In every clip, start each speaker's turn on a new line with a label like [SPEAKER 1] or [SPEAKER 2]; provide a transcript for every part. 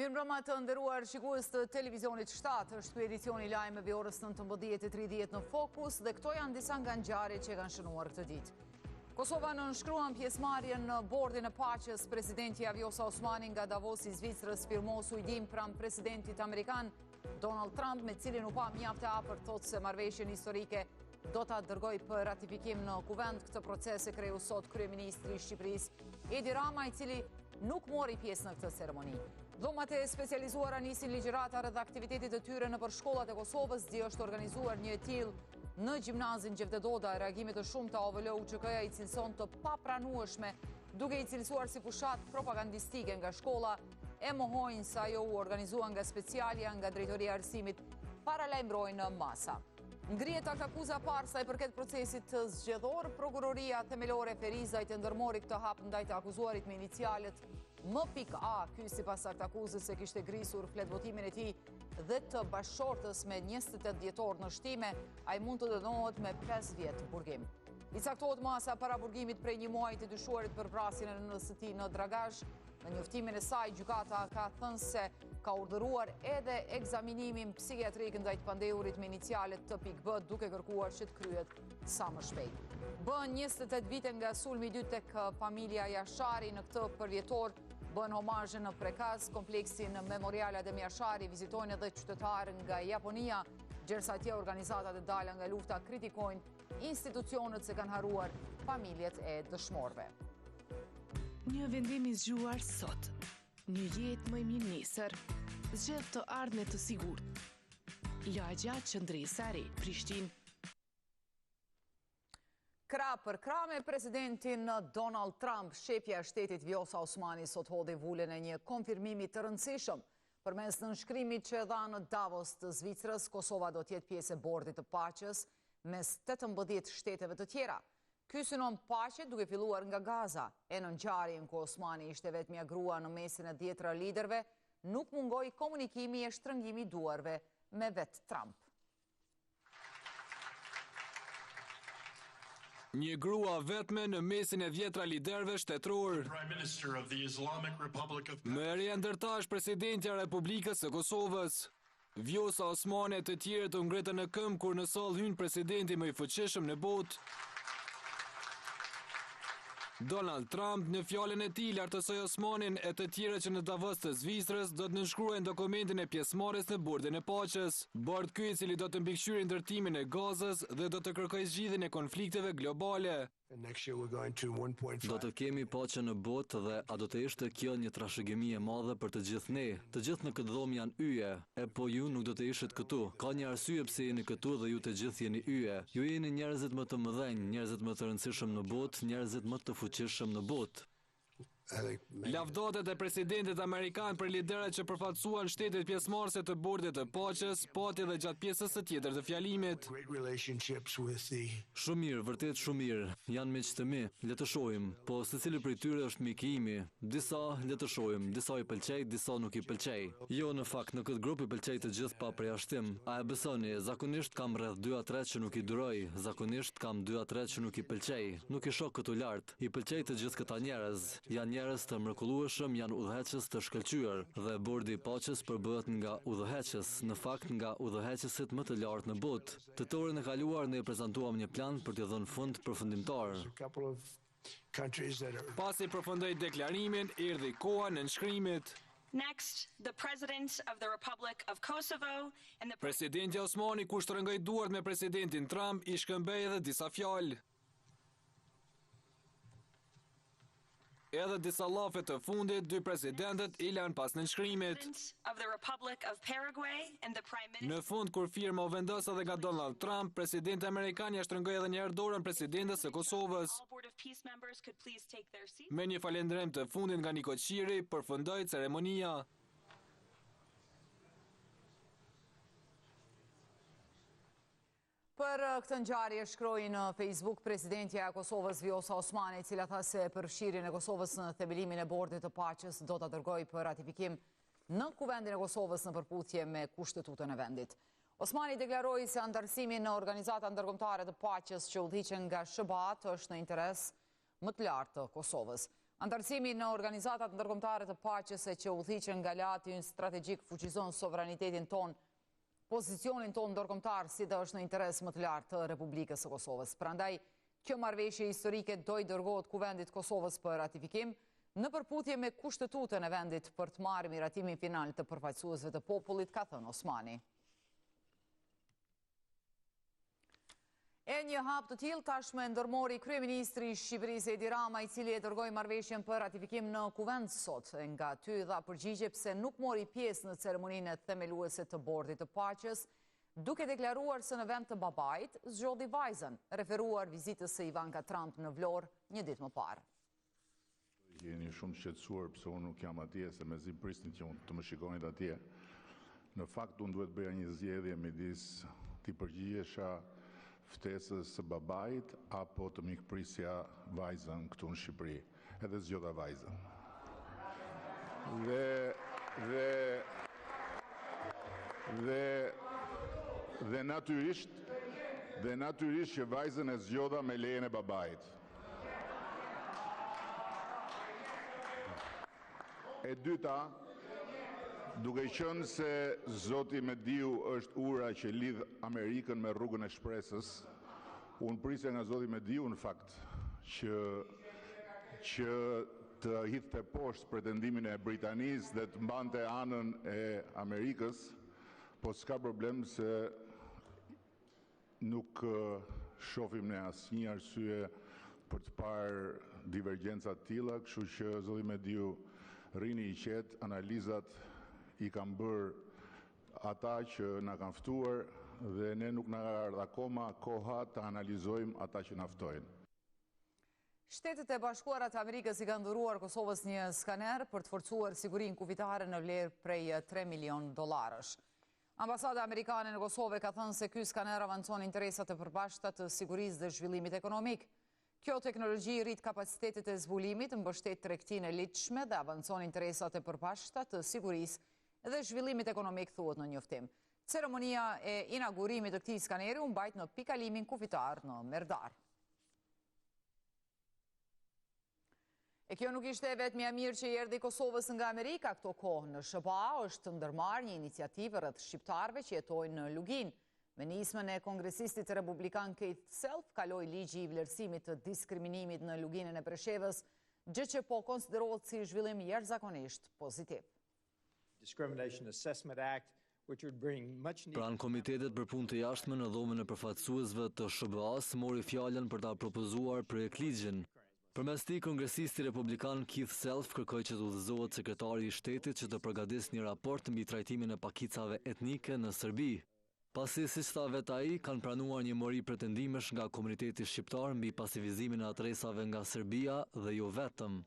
[SPEAKER 1] Mirëmbrëma të nderuar shikues të televizionit 7, është ky edicioni i lajmeve orës 19:30 në Fokus dhe këto janë disa nga ngjarjet që kanë shënuar këtë ditë. Kosova nënshkruan pjesëmarrjen në bordin e paqes. Presidenti Vjosa Osmani nga Davos i Zvicrës firmos ujdim pranë presidentit amerikan Donald Trump, me cilin u pa mjaft e afërt, thotë se marrëveshjen historike do ta dërgoj për ratifikim në kuvend. Këtë proces e kreu sot kryeministri i Shqipërisë Edi Rama, i cili nuk mori pjesë në këtë ceremoni. Dhomat e specializuara nisin ligjërata rreth aktivitetit të tyre nëpër shkollat e Kosovës. Dje është organizuar një e tillë në gjimnazin Gjevdedoda. Reagime të shumta OVL UÇK-ja i cilëson të papranueshme, duke i cilësuar si fushat propagandistike nga shkolla. E mohojnë se ajo u organizua nga specialja nga Drejtoria e Arsimit, paralajmërojnë në masa. Ngrihet akuza parë sa i përket procesit të zgjedhor. Prokuroria themelore Ferizaj të ndërmori këtë hap ndaj të akuzuarit me inicialet M.A. Ky sipas akuzës se kishte grisur fletvotimin e tij dhe të bashkëshortës me 28 dhjetor në shtime. Ai mund të dënohet me 5 vjet burgim. I caktohet masa para burgimit prej një muaji të dyshuarit për vrasjen e nënës së tij në Dragazh. Në njoftimin e saj, gjykata ka thënë se ka urdhëruar edhe ekzaminimin psikiatrik ndaj të pandeurit me inicialet T.B, duke kërkuar që të kryhet sa më shpejt. Bën 28 vite nga sulmi i dytë tek familja Jashari. Në këtë përvjetor bën homazhe në Prekaz, kompleksin Memorial Adem Jashari. Vizitojnë edhe qytetarë nga Japonia, gjersa atje organizatat e dala nga lufta kritikojnë institucionet se kanë harruar familjet e dëshmorëve.
[SPEAKER 2] Një vendim i zgjuar sot, një jetë më mirë nesër, zgjedh të ardhme të sigurt. Lagja Qëndresari, Prishtinë.
[SPEAKER 1] Krah për krah me presidentin Donald Trump, shefja e shtetit Vjosa Osmani sot hodhi vulën e një konfirmimi të rëndësishëm. Përmes nënshkrimit që e dha në Davos të Zvicrës, Kosova do të jetë pjesë e bordit të paqes mes 18 shteteve të tjera. Ky synon paqe duke filluar nga Gaza. E në ngjarjen ku Osmani ishte vetmja grua në mesin e 10 liderëve, nuk mungoi komunikimi e shtrëngimi i duarve me vet Trump.
[SPEAKER 3] Një grua vetme në mesin e 10 liderëve shtetëror. Më e ndërtash presidenti i Republikës së Kosovës. Vjosa Osmani e të tjerë të ngritën në këmbë kur në sallë hyn presidenti më i fuqishëm në botë. Donald Trump në fjalën e tij lartësoi Osmanin e të tjerë që në Davos të Zvicrës do të nënshkruajnë dokumentin e pjesëmarrjes në bordin e paqes. Bord ky i cili do të mbikëqyrë ndërtimin e Gazës dhe do të kërkojë zgjidhjen e konflikteve globale.
[SPEAKER 4] Do të kemi paqe në botë dhe a do të ishte kjo një trashëgimi e madhe për të gjithë ne? Të gjithë në këtë dhomë janë yje, po ju nuk do të ishit këtu. Ka një arsye pse jeni këtu dhe ju të gjithë jeni yje. Ju jeni njerëzit më të mëdhenj, njerëzit më të rëndësishëm në botë, njerëzit më të fuqishëm në botë.
[SPEAKER 3] Lavdatat e presidentit amerikan për liderët që përfaqësuan shtetet pjesëmarrëse të bordit të paqes, pati dhe gjatë pjesës së tjetër të fjalimit.
[SPEAKER 4] Shumë mirë, vërtet shumë mirë. Janë miq të mi, le të shohim, po secili prej tyre është mik i imi. Disa le të shohim, disa i pëlqej, disa nuk i pëlqej. Jo, në fakt, në këtë grup i pëlqej të gjithë pa përjashtim. A e besoni, zakonisht kam rreth 2-3 që nuk i duroj, zakonisht kam 2-3 që nuk i pëlqej. Nuk i shoh këtu lart. I pëlqej të gjithë këta njerëz. Janë njerëz të mrekullueshëm, janë udhëheqës të shkëlqyer dhe bordi i paqes përbëhet nga udhëheqës, në fakt nga udhëheqësit më të lartë në botë. Tetorin e kaluar ne prezantuam një plan për t'i dhënë fund përfundimtar.
[SPEAKER 3] Pasi përfundoi deklarimin, erdhi koha në nënshkrimit.
[SPEAKER 5] Next, the President of the Republic of Kosovo and the
[SPEAKER 3] Presidenti Osmani, kur shtrëngoi duart me presidentin Trump, i shkëmbej edhe disa fjalë. Edhe disa llafe të fundit, dy presidentët i lanë pas nënshkrimit. Në fund, kur firma u vendos edhe nga Donald Trump, presidenti amerikan ja shtrëngoi edhe një herë dorën presidentes së Kosovës. Me një falënderim të fundit nga Niko Qiri, përfundoi ceremonia.
[SPEAKER 1] Për këtë ngjarje shkroi në Facebook presidentja e Kosovës Vjosa Osmani, e cila tha se përfshirjen e Kosovës në thebelimin e bordit të paqes do ta dërgojë për ratifikim në kuvendin e Kosovës në përputhje me kushtetutën e vendit. Osmani deklaroi se antarësimi në organizata ndërkombëtare të paqes që udhëhiqen nga SBA është në interes më të lartë të Kosovës. Antarësimi në organizatat ndërkombëtare të paqes që udhëhiqen nga lati ynë strategjik fuqizon sovranitetin ton, pozicionin ton ndërkombëtar si dhe është në interes më të lartë të Republikës së Kosovës. Prandaj, kjo marrëveshje historike doj dërgohet Kuvendit Kosovës për ratifikim në përputhje me kushtetutën e vendit për të marrë miratimin final të përfaqësuesve të popullit, ka thënë Osmani. E një hap të tillë tashmë ndërmori kryeministri i Shqipërisë Edi Rama, i cili e dërgoi marrëveshjen për ratifikim në Kuvend sot. Nga ty dha përgjigje pse nuk mori pjesë në ceremoninë themeluese të Bordit të Paqes, duke deklaruar se në vend të babait zgjodhi vajzën, referuar vizitës së Ivanka Trump në Vlorë një ditë më parë.
[SPEAKER 6] Jeni shumë shqetësuar pse unë nuk jam atje, se mezi prisnin që unë të më shikonit atje. Në fakt, unë duhet bëja një zgjedhje midis t'i përgjigjesha ftesës së babait apo të mikprisja vajzën këtu në Shqipëri. Edhe zgjodha vajzën. Dhe natyrisht që vajzën e zgjodha me lejen e babait. E dyta, duke qenë se Zoti Mediu është ura që lidh Amerikën me rrugën e shpresës, unë prisja nga Zoti Mediu në fakt që të hidhte poshtë pretendimin e Britanisë dhe të mbante anën e Amerikës, po s'ka problem se nuk shohim ne asnjë arsye për të parë divergjenca të tilla, kështu që Zoti Mediu rini i qetë, analizat i kanë bërë ata që na kanë ftuar dhe ne nuk na ardh akoma koha të analizojmë ata që na ftojnë.
[SPEAKER 1] Shtetet e Bashkuara të Amerikës i kanë dhuruar Kosovës një skaner për të forcuar sigurinë kufitare në vlerë prej $3 milion. Ambasada amerikane në Kosovë ka thënë se ky skaner avancon interesat e përbashkëta të sigurisë dhe zhvillimit ekonomik. Kjo teknologji rrit kapacitetet e zbulimit, mbështet tregtinë e lidhshme dhe avancon interesat e përbashkëta të sigurisë dhe zhvillimit ekonomik, thuhet në njoftim. Ceremonia e inaugurimit të këtij skaneri u mbajt në pikalimin kufitar në Merdar. E kjo nuk ishte vetëm mirë që i erdhi Kosovës nga Amerika këto kohë. Në SBA është ndërmarrë një iniciativë rreth shqiptarëve që jetojnë në Lugin. Me nismën e kongresistit republikan Keith Self, kaloi ligji i vlerësimit të diskriminimit në Luginën e Preshevës, gjë që po konsiderohet si zhvillim jashtëzakonisht pozitiv.
[SPEAKER 7] Discrimination Assessment Act, which would bring much needed.
[SPEAKER 4] Pranë Komitetet për Punë të Jashtme në dhomën e përfaqësuesve të SBA-s mori fjalën për ta propozuar projektligjin. Përmes tij, kongresisti republikan Keith Self kërkoi që të udhëzohet sekretari i shtetit që të përgatisë një raport mbi trajtimin e pakicave etnike në Serbi. Pasi, siç tha vetë ai, kanë pranuar një mori pretendimesh nga komuniteti shqiptar mbi pasivizimin e adresave nga Serbia dhe jo vetëm.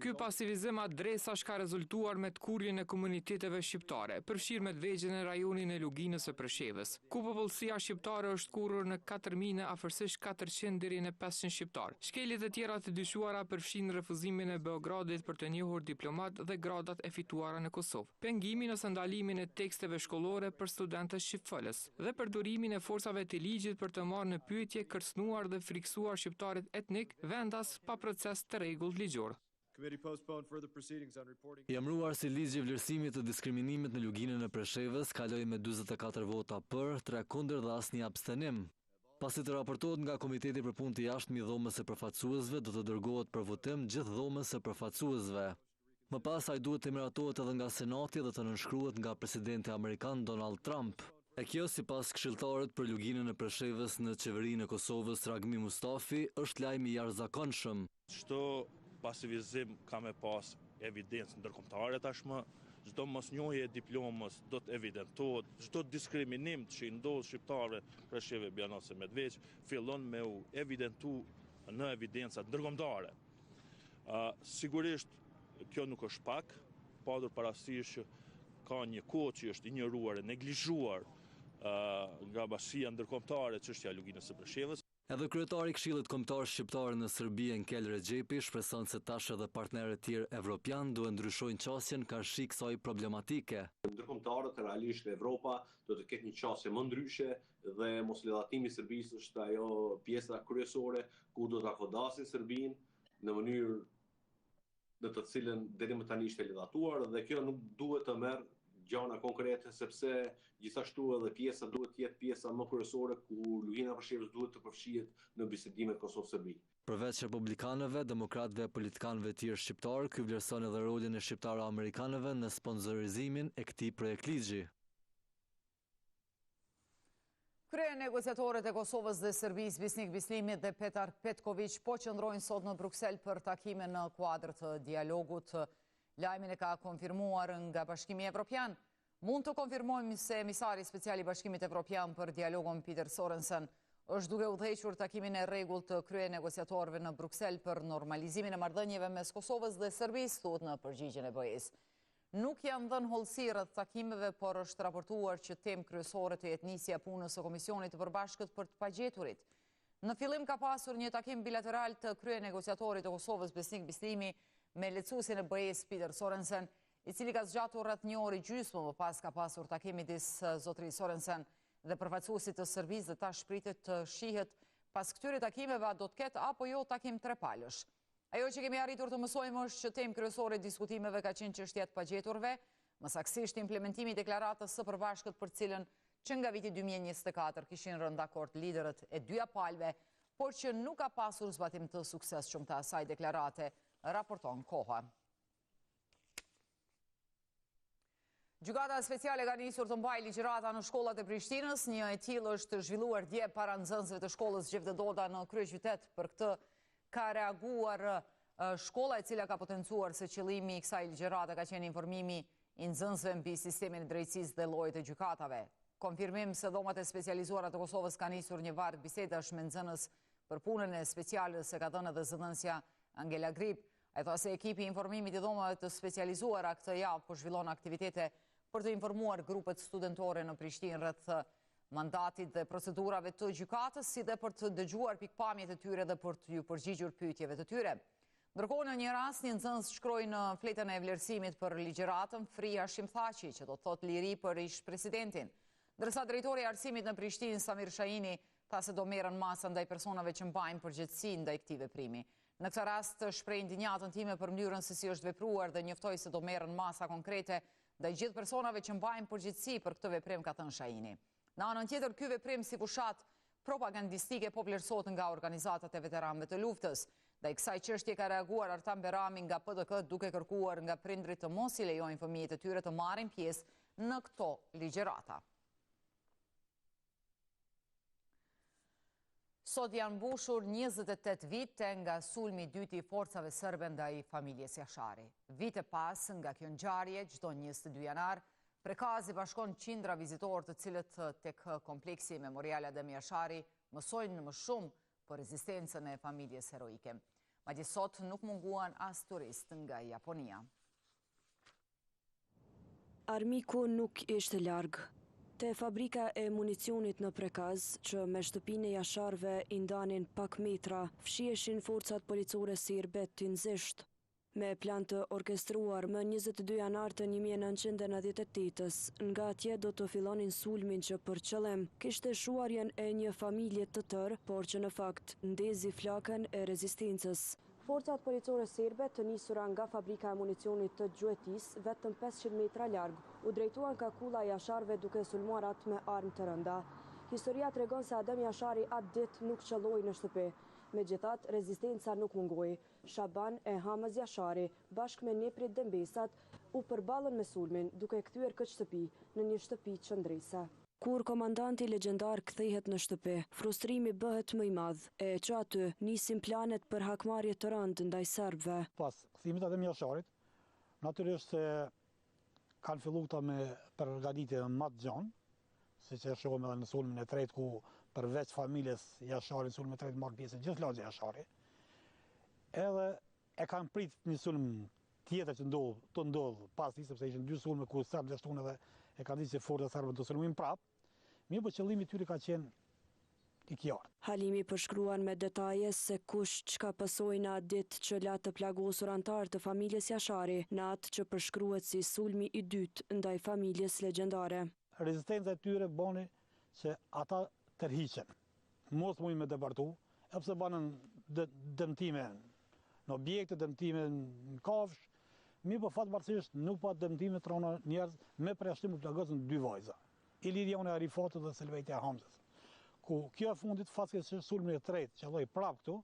[SPEAKER 8] Ky pasivizim adresash ka rezultuar me tkurrjen e komuniteteve shqiptare, përfshirë me dvegjen e rajonin e Luginës së Preshevës, ku popullsia shqiptare është kurrur në 4.000 afërsisht 400 deri në 500 shqiptar. Shkeljet e tjera të dyshuara përfshin refuzimin e Beogradit për të njohur diplomat dhe gradat e fituara në Kosovë, pengimin ose ndalimin e teksteve shkollore për studentët shqipfolës dhe përdorimin e forcave të ligjit për të marrë në pyetje, kërcënuar dhe friksuar shqiptarit etnik, vendas pa proces të rregullt ligjor.
[SPEAKER 4] I emëruar si ligji i vlerësimit të diskriminimit në Luginën e Preshevës kaloi me 44 vota për, 3 kundër dhe asnjë abstenim. Pasi të raportohet nga Komiteti për Punë të Jashtme i dhomës së përfaqësuesve, do të dërgohet për votim gjithë dhomës së përfaqësuesve. Më pas ai duhet të miratohet edhe nga Senati dhe të nënshkruhet nga presidenti amerikan Donald Trump. E kjo, sipas këshilltarit për Luginën e Preshevës në qeverinë e Kosovës Ragmi Mustafi, është lajm i jashtëzakonshëm.
[SPEAKER 9] Çdo pasivizim ka me pas evidencë ndërkombëtare tashmë, çdo mosnjohje e diplomës do të evidentohet, çdo diskriminim që i ndodh shqiptarëve Presheve, Bjanose, Medveç, fillon me u evidentu në evidenca ndërkombëtare. Sigurisht kjo nuk është pak, padur parasysh që ka një kohë që është injoruar e neglizhuar nga Bashkia Ndërkombëtare çështja e Luginës së Preshevës.
[SPEAKER 4] Edhe kryetari i Këshillit Kombëtar Shqiptar në Serbi Enkel Rexhepi shpreson se tash edhe partnerët tjerë evropian duhet ndryshojnë qasjen karshi kësaj problematike.
[SPEAKER 10] Ndërkombëtarët realisht Evropa do të ketë një qasje më ndryshe dhe mosledatimi i Serbisë është ajo pjesa kryesore ku do ta kodasin Serbinë në mënyrë në të cilën deri më tani ishte lidatuar dhe kjo nuk duhet të merr gjana konkrete sepse gjithashtu edhe pjesa duhet të jetë pjesa më kryesore ku luhina Prishevës duhet të përfshihet në bisedimet Kosovë-Serbi.
[SPEAKER 4] Përveç republikanëve, demokratëve e politikanëve të tjerë shqiptar, ky vlerëson edhe rolin e shqiptar-amerikanëve në sponsorizimin e këtij projektligji.
[SPEAKER 1] Krye negociatorët e Kosovës dhe Serbisë Bisnik Bislimi dhe Petar Petković po qëndrojnë sot në Bruksel për takime në kuadër të dialogut. Lajmin e ka konfirmuar nga Bashkimi Evropian. Mund të konfirmojmë se emisari special i Bashkimit Evropian për dialogun Peter Sorensen është duke udhëhequr takimin e rregullt të krye negociatorëve në Bruksel për normalizimin e marrëdhënieve mes Kosovës dhe Serbisë, thuhet në përgjigjen e BE-s. Nuk janë dhënë hollësi rreth takimeve, por është raportuar që temë kryesore të jetë nisja e punës së Komisionit të Përbashkët për të pagjeturit. Në fillim ka pasur një takim bilateral të krye negociatorit të Kosovës Besnik Bislimi me lehtësuesin e BE-s Peter Sorensen, i cili ka zgjatur rreth një orë gjysmë më pas ka pasur takim midis zotëri Sorensen dhe përfaqësuesit të Serbisë dhe tash pritet të shihet pas këtyre takimeve do të ketë apo jo takim trepalësh. Ajo që kemi arritur të mësojmë është që temë kryesore e diskutimeve ka qenë çështja e pagjeturve, më saktësisht implementimi i deklaratës së Përbashkët për cilën që nga viti 2024 kishin rënë dakord liderët e dyja palëve, por që nuk ka pasur zbatim të suksesshëm të asaj deklarate, raporton Koha. Gjykata speciale ka nisur të mbajë ligjërata në shkollat e Prishtinës. Një e tillë është zhvilluar dje para nxënësve të shkollës Gjevdedoda në kryeqytet. Për këtë ka reaguar shkolla e cila ka potencuar se qëllimi i kësaj ligjërate ka qenë informimi i nxënësve mbi sistemin e drejtësisë dhe llojet e gjykatave. Konfirmim se dhomat e specializuara të Kosovës ka nisur një varg bisedash me nxënës për punën e specialës se ka dhënë edhe zëdhënësja Angela Grip. Ai tha se ekipi i informimit i dhomave të specializuara këtë javë po zhvillon aktivitete për të informuar grupet studentore në Prishtinë rreth mandatit dhe procedurave të gjykatës, si dhe për të dëgjuar pikpamjet e tyre dhe për të ju përgjigjur pyetjeve të tyre. Ndërkohë në një rast një nxënës shkroi në fletën e vlerësimit për ligjëratën Free Hashim Thaçi, që do të thotë liri për ish presidentin. Ndërsa drejtori i arsimit në Prishtinë Samir Shahini tha se do merren masa ndaj personave që mbajnë përgjegjësi ndaj këtij veprimi. Në këtë rast shpreh indinjatën time për mënyrën se si është vepruar dhe njoftoi se do merren masa konkrete ndaj gjithë personave që mbajnë përgjegjësi për këtë veprim, ka thënë Shahini. Në anën tjetër, ky veprim si fushat propagandistike po vlerësohet nga organizatat e veteranëve të luftës. Ndaj kësaj çështje ka reaguar Artan Berami nga PDK duke kërkuar nga prindrit të mos i lejojnë fëmijët e tyre të marrin pjesë në këto ligjërata. Sot janë mbushur 28 vite nga sulmi i dytë i forcave serbe ndaj familjes Jashari. Vite pas nga kjo ngjarje, çdo 22 janar, Prekazi bashkon qindra vizitorë të cilët tek kompleksi memorial Adem Jashari mësojnë më shumë për rezistencën e familjes heroike. Madje sot nuk munguan as turist nga Japonia.
[SPEAKER 11] Armiku nuk ishte larg. Te fabrika e municionit në Prekaz, që me shtëpinë e Jasharve i ndanin pak metra, fshieshin forcat policore serbe tinëzisht. Me plan të orkestruar më 22 janar të 1998-s, nga atje do të fillonin sulmin që për qëllim kishte shuarjen e një familje të tërë, por që në fakt ndezi flakën e rezistencës. Forcat policore serbe të nisura nga fabrika e municionit të Gjuetis, vetëm 500 metra larg, u drejtuan ka kulla Jasharve duke sulmuar atë me armë të rënda. Historia tregon se Adem Jashari atë ditë nuk qëlloi në shtëpi. Megjithatë, rezistenca nuk mungoi. Shaban e Hamaz Jashari, bashkë me Neprit Dembesat, u përballën me sulmin, duke kthyer këtë shtëpi në një shtëpi qendrese. Kur komandanti legjendar kthehet në shtëpi, frustrimi bëhet më i madh, e që aty nisin planet për hakmarrje të rëndë ndaj serbëve.
[SPEAKER 12] Pas kthimit Adem Jasharit, natyrisht se kanë filluar me përgatitje më të gjanë, siç e shohim edhe në sulmin e tretë ku përveç familjes Jasharit, sulmi i tretë marrë pjesë gjithë lagja Jashari. Edhe e kanë prit një sulm tjetër që ndodh pas tij, sepse ishin dy sulme ku serbët lështuan edhe e kanë ditë se forcat serbe do sulmojnë prapë. Mirë, po qëllimi i tyre ka qenë i kjartë.
[SPEAKER 11] Halimi përshkruan me detaje se kush çka pësoi në atë ditë që la të plagosur antar të familjes Jashari, në atë që përshkruhet si sulmi i dytë ndaj familjes legjendare.
[SPEAKER 12] Rezistenca e tyre boni që ata tërhiqen, mos mujnë me departu, e pse banën dëmtime në objekte, dëmtime në kafsh, mi po fatëmarrësisht nuk pa dëmtime të rona njerëz me përjashtim të plagosën 2 vajza, Ilirione Arifatit dhe Selvetja Hamzës. Ku kjo e fundit fatkeqësisht sulmi i tretë që lloj prap këtu,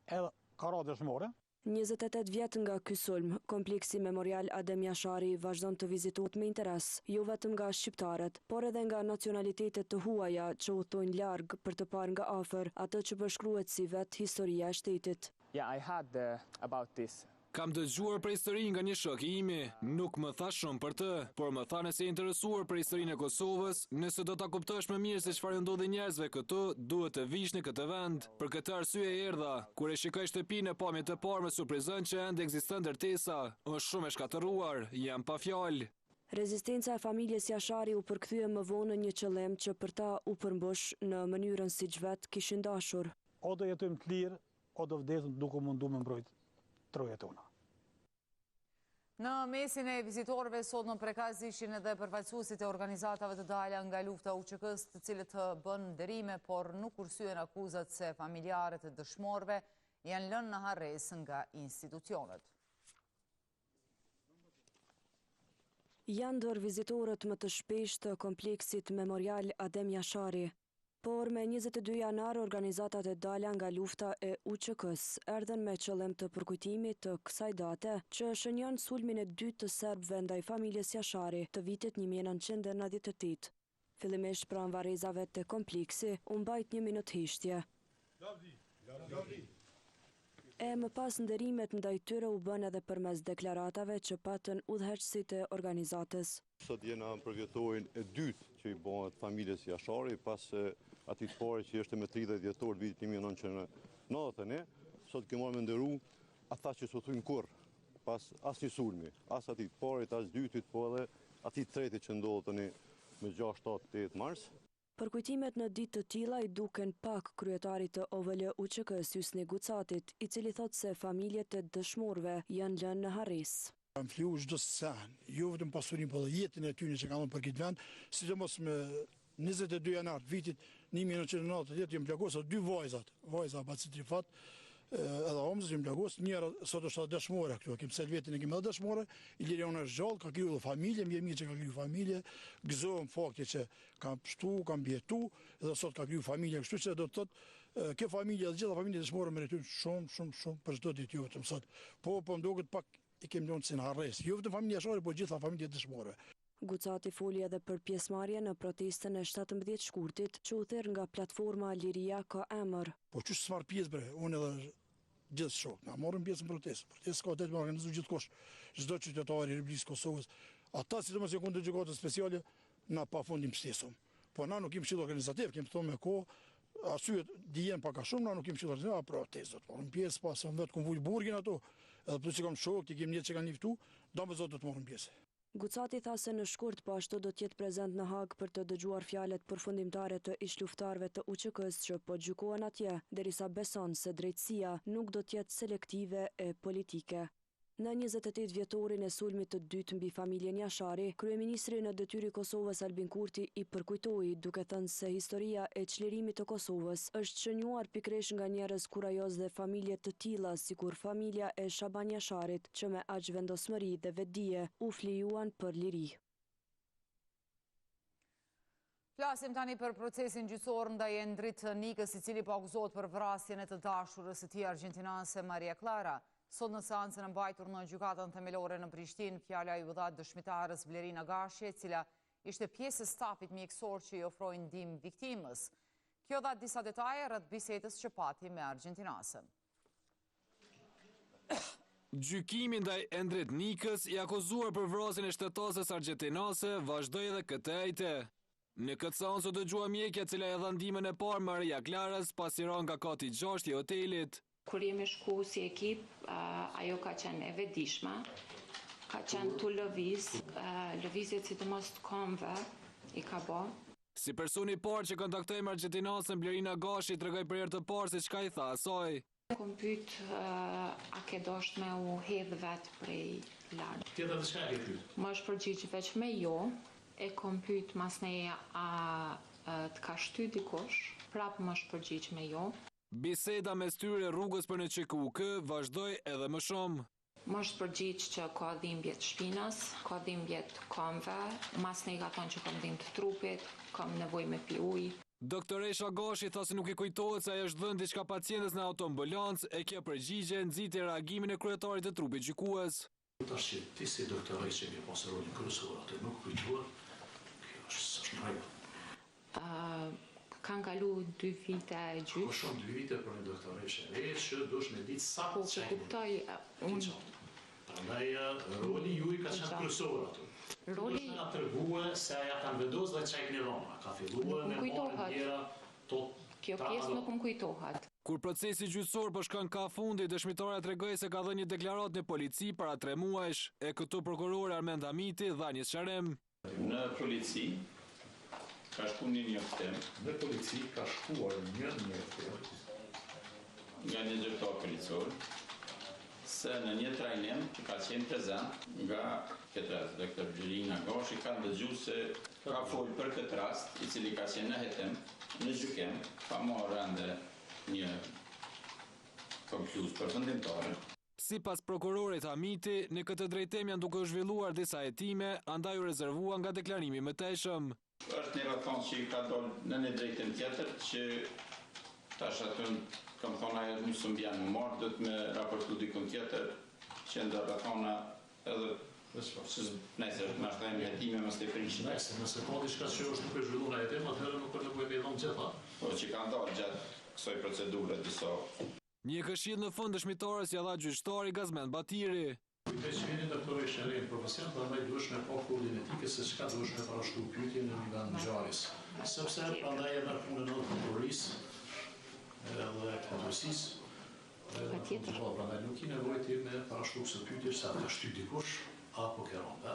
[SPEAKER 12] edhe ka ra dëshmore.
[SPEAKER 11] 28 vjet nga ky sulm, kompleksi memorial Adem Jashari vazhdon të vizitohet me interes, jo vetëm nga shqiptarët, por edhe nga nacionalitetet të huaja që udhtojnë larg për të parë nga afër atë që përshkruhet si vetë historia e shtetit.
[SPEAKER 13] Yeah, I heard about this.
[SPEAKER 3] Kam dëgjuar për histori nga një shok i imi, nuk më tha shumë për të, por më tha nëse interesuar për historinë e Kosovës, nëse do ta kuptosh më mirë se çfarë ndodhi njerëzve këtu, duhet të vish në këtë vend. Për këtë arsye erdha, kur e shikoj shtëpinë e pamje të parë me surprizën që ende ekziston ndërtesa, është shumë e shkatëruar, jam pa fjalë.
[SPEAKER 11] Rezistenca e familjes Jashari u përkthye më vonë në një qëllim që për ta u përmbush në mënyrën siç vetë kishin dashur.
[SPEAKER 12] O do jetojmë të lirë, o do vdesim duke mundu me mbrojt trojet tona.
[SPEAKER 1] Në mesin e vizitorëve sot në prekaz ishin edhe përfaqësuesit e organizatave të dalja nga lufta UÇK-s, të cilët bën nderime, por nuk kursyen akuzat se familjarët e dëshmorëve janë lënë në harresë nga institucionet.
[SPEAKER 11] Janë ndër vizitorët më të shpeshtë të kompleksit memorial Adem Jashari. Por me 22 janar, organizatat e dalja nga lufta e UÇK-s erdhen me qëllim të përkujtimit të kësaj date që shënjon sulmin e dytë të serbëve ndaj familjes Jashari të vitit 1998. Fillimisht pranë varrezave të kompleksi u mbajt 1 minutë hishtje. E më pas nderimet ndaj tyre u bën edhe përmes deklaratave që patën udhëheqësit e organizatës.
[SPEAKER 14] Sot jena për vjetorin e dytë që i bëhet familjes Jashari, pas atit pare që është me 30 dhjetor vitit 1991, sot kemë marrë me ndëru ata që s'u thujnë kur, pas as një sulmi, as atit parit, as dytit, po edhe atit tretit që ndodhë me 6, 7, 8 mars.
[SPEAKER 11] Përkujtimet në ditë të tilla i duken pak kryetarit të OVL UÇK-s Hysni Gucatit, i cili thotë se familjet e dëshmorëve janë lënë në harresë.
[SPEAKER 15] Kam fliu çdo sen, jo vetëm pasurinë, por jetën e tyre që kanë për këtë vend, sidomos me 22 janar vitit 1990 jem plagosur 2 vajza Bacitrifat, edhe Homzës jem plagosur, njëra sot është dëshmore këtu, kem Selvetin e kem edhe dëshmore, Ilirione është gjallë, ka kriju familje, më mirë që ka kriju familje, gëzohem fakti që kam pështu, kam bjetu, edhe sot ka kriju familje, kështu që do të thotë kjo familje dhe gjitha familje dëshmore meritojnë shumë për çdo ditë jo vetëm sot. Po më duket pak i kemi lënë si në harresë, jo vetëm familja Jashari, por gjitha familjet dëshmore.
[SPEAKER 11] Gucati foli edhe për pjesëmarrje në protestën e 17 shkurtit që u therr nga platforma Liria ka emër.
[SPEAKER 15] Po çu s'marr pjesë bre, unë edhe gjithë shok, na morëm pjesë në protestë. Protestë ka drejt me organizu gjithkosh, çdo qytetar i Republikës Kosovës. Ata sidomos që kundër gjykatës speciale na pafund i mbështesëm. Po na nuk kemi qenë organizativ, kemi thonë me kohë, arsyet dijen pak a shumë, na nuk kemi qenë organizativ, protestë. Po pjesë pas vetë ku vul burgin ato, edhe plus që kam shok, ti kemi një që kanë liftu, domos do të morëm pjesë.
[SPEAKER 11] Gucati tha se në shkurt po ashtu do të jetë prezent në Hag për të dëgjuar fjalët përfundimtare të ishluftarëve të UÇK-s që po gjykohen atje, derisa beson se drejtësia nuk do të jetë selektive e politike. Në 28 vjetorin e sulmit të dytë mbi familjen Jashari, kryeministri në detyrë i Kosovës Albin Kurti i përkujtoi duke thënë se historia e çlirimit të Kosovës është shënjuar pikërisht nga njerëz kurajos dhe familje të tilla sikur familja e Shaban Jasharit që me aq vendosmëri dhe vetdije u flijuan për liri.
[SPEAKER 1] Flasim tani për procesin gjyqësor ndaj Endrit Nikës, i cili po akuzohet për vrasjen e të dashurës së tij argjentinase Maria Clara. Sot në seancën e mbajtur në gjykatën themelore në Prishtinë, fjala i u dha dëshmitarës Vlerina Gashi, e cila ishte pjesë e stafit mjekësor që i ofroi ndihmë viktimës. Kjo dha disa detaje rreth bisedës që pati me argjentinasën.
[SPEAKER 3] Gjykimi ndaj Endrit Nikës, i akuzuar për vrasjen e shtetëses argjentinase, vazhdoi edhe këtë ejte. Në këtë seancë u dëgjua mjekja e cila e dha ndihmën e parë Maria Clarës pasi ra nga kati 6 i hotelit.
[SPEAKER 16] Kur jemi shku si ekip, ajo ka qenë e vetëdijshme, ka qenë tu lëviz, lëvizjet sidomos të këmbëve i ka bë.
[SPEAKER 3] Si personi i parë që kontaktoi argjentinasën Blerina Gashi tregoi për herë të parë se çka i tha asaj.
[SPEAKER 16] Kom pyet a ke dosht me u hedh vetë prej larg.
[SPEAKER 17] Tjetër të çka e ke pyet?
[SPEAKER 16] Më është përgjigj veç me jo, e kom pyet masneja a të ka shty dikush, prapë më është përgjigj me jo.
[SPEAKER 3] Biseda mes tyre rrugës për në QKUK vazhdoi edhe më shumë.
[SPEAKER 16] Më është përgjigj që ka dhimbje të shpinës, ka dhimbje të këmbëve, masnej ka thonë që kam dhimbje të trupit, kam nevojë me pi ujë.
[SPEAKER 3] Doktoresha Gashi tha se nuk i kujtohet se ajo është dhënë diçka pacientes në autoambulancë, e kjo përgjigje nxiti reagimin e kryetarit të trupit gjykues.
[SPEAKER 17] Tash që ti si doktoresh që ke pasur rolin kryesor atë nuk kujtohet, kjo është në rregull.
[SPEAKER 16] Kanë kalu 2 vite e gjyq.
[SPEAKER 17] Po shumë 2 vite për një doktoresh e re që dush me ditë sa
[SPEAKER 16] po kuptoj unë.
[SPEAKER 17] Prandaj roli juaj ka qenë kryesor aty.
[SPEAKER 16] Roli
[SPEAKER 17] na tregue se aja kanë vendosur dhe çaj në Roma. Ka filluar me marrëdhënia
[SPEAKER 16] kjo pjesë nuk më kujtohet.
[SPEAKER 3] Kur procesi gjyqësor po shkon ka fundi, dëshmitarja tregoi se ka dhënë një deklaratë në polici para 3 muajsh, e këtu prokurori Armend Hamiti dha një sqarim.
[SPEAKER 18] Në polici ka shkuar një njoftim.
[SPEAKER 17] Në polici ka shkuar një njoftim
[SPEAKER 18] nga një zyrtar policor se në një trajnim që ka qenë prezent nga këtë rast, doktor Blerina Gashi ka ndëgjuar se ka folur për këtë rast, i cili ka qenë në hetim, në gjykim, pa marrë ende një konkluz përfundimtare.
[SPEAKER 3] Sipas prokurorit Hamiti, në këtë drejtim janë duke u zhvilluar disa hetime, andaj u rezervuan nga deklarimi mëtejshëm.
[SPEAKER 18] Është një rrethon që i ka dalë në një drejtim tjetër që tash aty kam thonë ajo nuk së mbjan më marrë, do të me raportu dikun tjetër që ndër rrethona edhe nëse është mashtrim hetime mos të prishë.
[SPEAKER 17] Nëse ka diçka që është nuk e zhvilluar në hetim, atëherë nuk ka nevojë me dhënë gjitha.
[SPEAKER 18] Po që ka ndalë gjatë kësaj procedure disa.
[SPEAKER 3] Një këshill në fund dëshmitarës ja dha gjyqtari Gazmend Batiri.
[SPEAKER 17] Kujtoj që vini doktoresh e re në profesion, prandaj duhesh me pa kodin etike se çka duhesh me parashkruar pyetje në nivel ngjarjes. Sepse prandaj edhe punën e prokurorisë edhe policisë. Patjetër. Prandaj nuk i nevojë ti me parashkruar së pyetje sa të shty dikush apo ke rënë.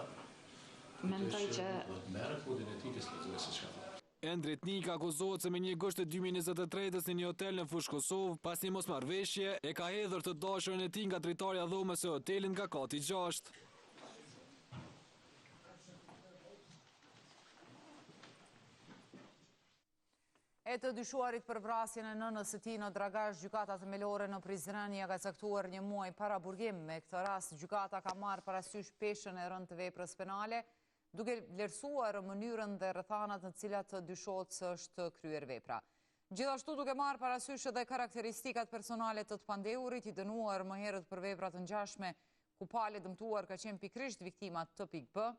[SPEAKER 16] Mendoj që
[SPEAKER 17] merret kodin etike se se çka.
[SPEAKER 3] Endrit Nik akuzohet se me 1 gusht të 2023 në një hotel në fushë Kosovë, pas një mosmarrëveshje, e ka hedhur të dashurën e tij nga dritarja dhomës së hotelit nga kati 6.
[SPEAKER 1] E të dyshuarit për vrasjen e nënës së tij në Dragash, gjykata themelore në Prizren ka caktuar 1 muaj para burgim. Me këtë rast, gjykata ka marrë parasysh peshën e rënd të veprës penale, duke vlerësuar mënyrën dhe rrethanat në cilat dyshohet se është kryer vepra. Gjithashtu duke marrë parasysh edhe karakteristikat personale të pandehurit, i dënuar më herët për vepra të ngjashme, ku palë dëmtuar ka qenë pikërisht viktima të pikë B,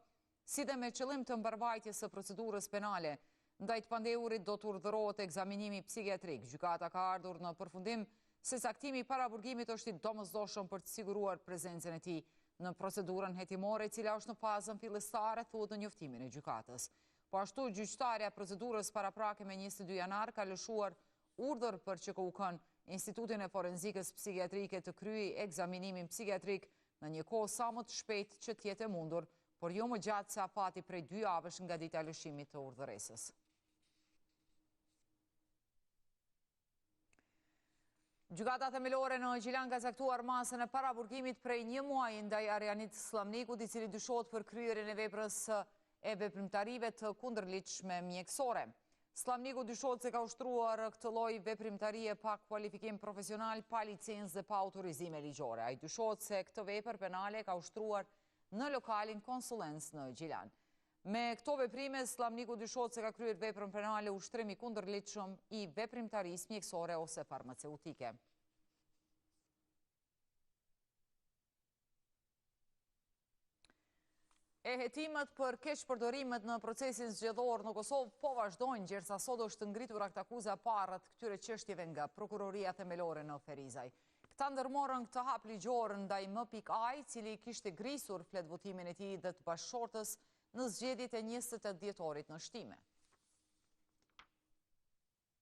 [SPEAKER 1] si dhe me qëllim të mbarvajtjes së procedurës penale. Ndaj të pandehurit do të urdhërohet ekzaminimi psikiatrik. Gjykata ka ardhur në përfundim se caktimi para burgimit është i domosdoshëm për të siguruar prezencën e tij në procedurën hetimore, e cila është në fazën fillestare, thuhet në njoftimin e gjykatës. Po ashtu, gjyqtarja procedurës paraprake me 22 janar ka lëshuar urdhër për QKUK-n, Institutin e Forenzikës Psikiatrike, të kryejë ekzaminimin psikiatrik në një kohë sa më të shpejtë që të jetë e mundur, por jo më gjatë se afati prej 2 javësh nga dita e lëshimit të urdhëresës. Gjykata themelore në Gjilan ka caktuar masën e paraburgimit prej 1 muaji ndaj Arianit Sllambnikut, i cili dyshohet për kryerjen e veprës e veprimtarive të kundërligjshme mjekësore. Sllambniku dyshohet se ka ushtruar këtë lloj veprimtarie pa kualifikim profesional, pa licencë dhe pa autorizime ligjore. Ai dyshohet se këtë vepër penale ka ushtruar në lokalin Konsullens në Gjilan. Me këto veprime, Sllambniku dyshohet se ka kryer veprën penale ushtrimi kundërligjshëm i veprimtarisë mjekësore ose farmaceutike. E hetimet për keqpërdorimet në procesin zgjedhor në Kosovë po vazhdojnë, gjersa sot është ngritur aktakuza parë të këtyre çështjeve nga Prokuroria Themelore në Ferizaj. Këta ndërmorën këtë hap ligjor ndaj M.A, cili kishte grisur flet votimin e tij dhe të bashkëshortës në zgjedhjet e 28 dhjetorit në shtime.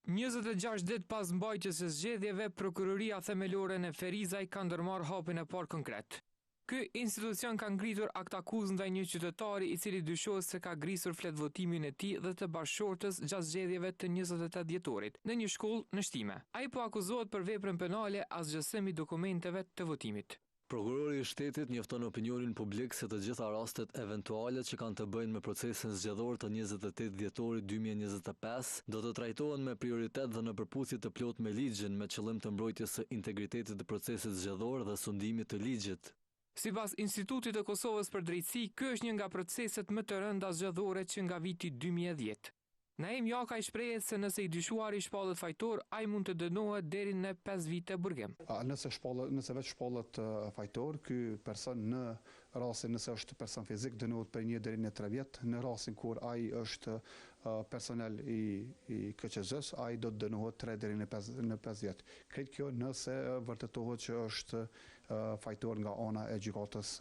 [SPEAKER 8] 26 ditë pas mbajtjes së zgjedhjeve, Prokuroria Themelore në Ferizaj ka ndërmarrë hapin e parë konkret. Ky institucion ka ngritur akt akuzë ndaj një qytetari i cili dyshohet se ka grisur fletvotimin e tij dhe të bashkëshortës gjatë zgjedhjeve të 28 dhjetorit në një shkollë në Shtime. Ai po akuzohet për veprën penale asgjësim i dokumenteve të votimit.
[SPEAKER 4] Prokurori i shtetit njofton opinionin publik se të gjitha rastet eventuale që kanë të bëjnë me procesin zgjedhor të 28 dhjetorit 2025 do të trajtohen me prioritet dhe në përputhje të plot me ligjin me qëllim të mbrojtjes së integritetit të procesit zgjedhor dhe sundimit të ligjit.
[SPEAKER 8] Sipas Institutit të Kosovës për Drejtësi, ky është një nga proceset më të rënda zgjedhore që nga viti 2010. Naim Jaka i shprehet se nëse i dyshuari shpallet fajtor, ai mund të dënohet deri në 5 vite burgim.
[SPEAKER 19] Nëse veç shpallet fajtor, ky person në rastin nëse është person fizik dënohet për 1 deri në 3 vjet, në rastin kur ai është personel i KQZ-s, ai do të dënohet 3 deri në 5 vjet. Këtë kjo nëse vërtetohet që është fajtor nga ana e gjykatës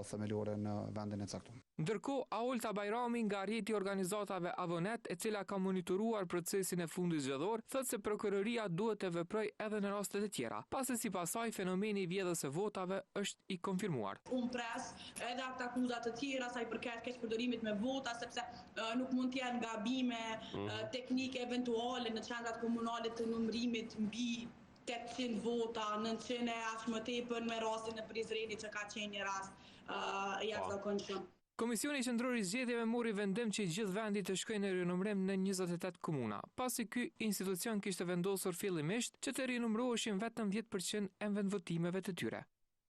[SPEAKER 19] themelore në vendin e caktuar.
[SPEAKER 8] Ndërkohë, Aolta Bajrami nga rrjeti organizatave Avonet, e cila ka monitoruar procesin e fundit zgjedhor, thotë se prokuroria duhet të veprojë edhe në raste të tjera, pasi sipas saj fenomeni i vjedhjes së votave është i konfirmuar.
[SPEAKER 20] Unë pres edhe ata akuzat të tjera sa i përket keqpërdorimit me vota, sepse nuk mund të jenë gabime teknike eventuale në qendrat komunale të numërimit mbi 800 vota, 900 e aq më tepër me rastin e Prizrenit që ka qenë një rast jashtëzakonshëm.
[SPEAKER 8] Komisioni Qendror i Zgjedhjeve mori vendim që i gjithë vendi të shkojnë në rinumërim në 28 komuna, pasi ky institucion kishte vendosur fillimisht që të rinumëroheshin vetëm 10% e vendvotimeve të tyre.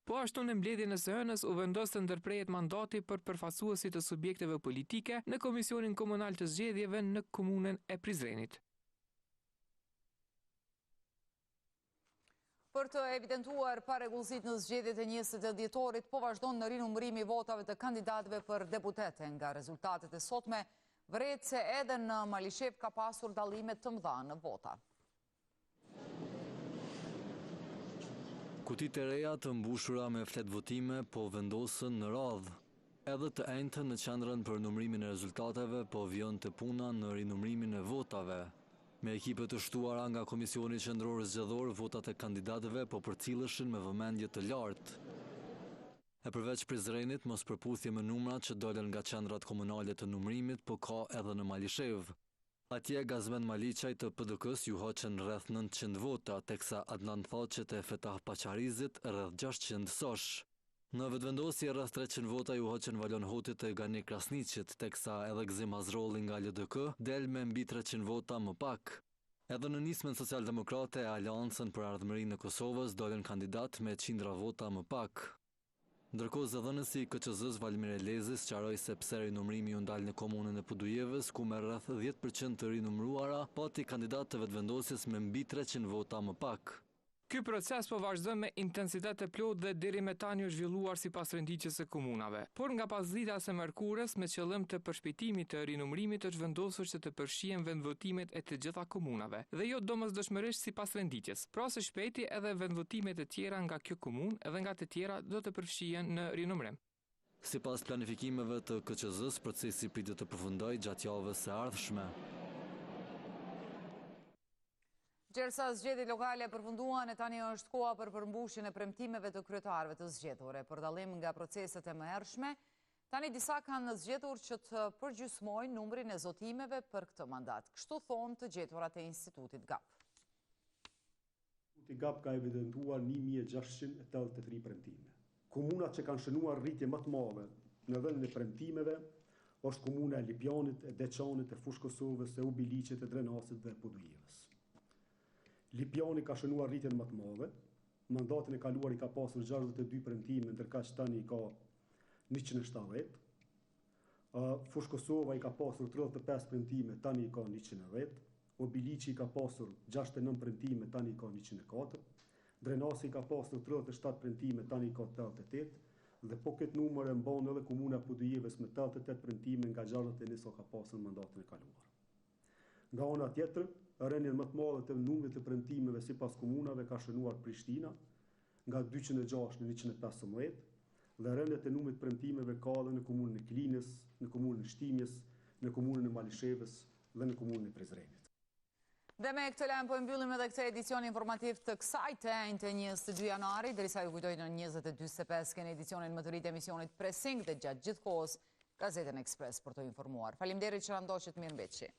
[SPEAKER 8] Po ashtu në mbledhjen e së hënës u vendos të ndërprehet mandati për përfaqësuesit të subjekteve politike në Komisionin Komunal të Zgjedhjeve në komunën e Prizrenit.
[SPEAKER 1] Për të evidentuar parregullësitë në zgjedhjet e 28 dhjetorit, po vazhdon në rinumërimi i votave të kandidatëve për deputete. Nga rezultatet e sotme, vëret se edhe në Malishev ka pasur dallime të mëdha në vota.
[SPEAKER 4] Kutit e reja të mbushura me fletvotime po vendosën në radhë. Edhe të enjtën në qendrën për numërimin e rezultateve po vjen të puna në rinumërimin e votave. Me ekipet të shtuara nga Komisioni Qendror Zgjedhor, votat e kandidatëve po përcilleshin me vëmendje të lartë. E përveç Prizrenit, mos përputhje me numrat që dolën nga qendrat komunale të numërimit, po ka edhe në Malishev. Atje Gazmen Maliçaj të PDK-s ju hoqën rreth 900 vota, teksa Adnan Thaçet e Fetah Paçarizit rreth 600 sosh. Në vetëvendosje rreth 300 vota ju hoqën Valon Hotit e Gani Krasniqit, teksa edhe Gzim Azrolli nga LDK del me mbi 300 vota më pak. Edhe në nismen socialdemokrate e Aleancën për Ardhmërinë e Kosovës dolën kandidat me qindra vota më pak. Ndërkohë zëdhënësi i KQZ-s Valmir Elezi sqaroi se pse rinumërimi u ndal në komunën e Podujevës, ku me rreth 10% të rinumëruara pati kandidat të vetëvendosjes me mbi 300 vota më pak.
[SPEAKER 8] Ky proces po vazhdon me intensitet të plotë dhe deri me tani është zhvilluar sipas renditjes së komunave. Por nga pasdita e mërkurës, me qëllim të përshpejtimit të rinumërimit është vendosur që të përfshihen vendvotimet e të gjitha komunave, dhe jo domosdoshmërisht sipas renditjes. Pra së shpejti edhe vendvotimet e tjera nga kjo komunë edhe nga të tjera do të përfshihen në rinumërim.
[SPEAKER 4] Sipas planifikimeve të KQZ-s, procesi pritet të përfundojë gjatë javës së ardhshme.
[SPEAKER 1] Gjersa zgjedhjet lokale përfunduan e tani është koha për përmbushjen e premtimeve të kryetarëve të zgjedhur. Për dallim nga proceset e mëhershme, tani disa kanë zgjedhur që të përgjysmojnë numrin e zotimeve për këtë mandat. Kështu thonë të gjeturat e Institutit GAP.
[SPEAKER 21] Instituti GAP ka evidentuar 1683 premtime. Komunat që kanë shënuar rritje më të madhe në vendin e premtimeve është komuna e Lipjanit, e Deçanit, e Fushë Kosovës, e Ubiliqit, e Drenasit dhe Podujevës. Lipjani ka shënuar rritjen më të madhe, mandatin e kaluar i ka pasur 62 premtime, ndërkaq tani ka 170. Fushë Kosova i ka pasur 35 premtime, tani ka 110. Obiliqi ka pasur 69 premtime, tani ka 104. Drenasi ka pasur 37 premtime, tani ka 88. Dhe po këtë numër e mban edhe komuna Podujevës me 88 premtime, nga 61 ka pasur mandatin e kaluar. Nga ana tjetër, rënien më të madhe të numrit të premtimeve sipas komunave ka shënuar Prishtina nga 206 në 115 dhe rënjet e numrit të premtimeve ka edhe në komunën e Klinës, në komunën e Shtimjes, në komunën e Malishevës dhe në komunën e Prizrenit.
[SPEAKER 1] Dhe me këtë lajm po mbyllim edhe këtë edicion informativ të kësaj të 22 janari, derisa ju kujtoj në 20:45 keni edicionin më të ri të emisionit Pressing dhe gjatë gjithë kohës Gazetën Ekspres për të informuar. Faleminderit që na ndoqët, mirëmbëjtje.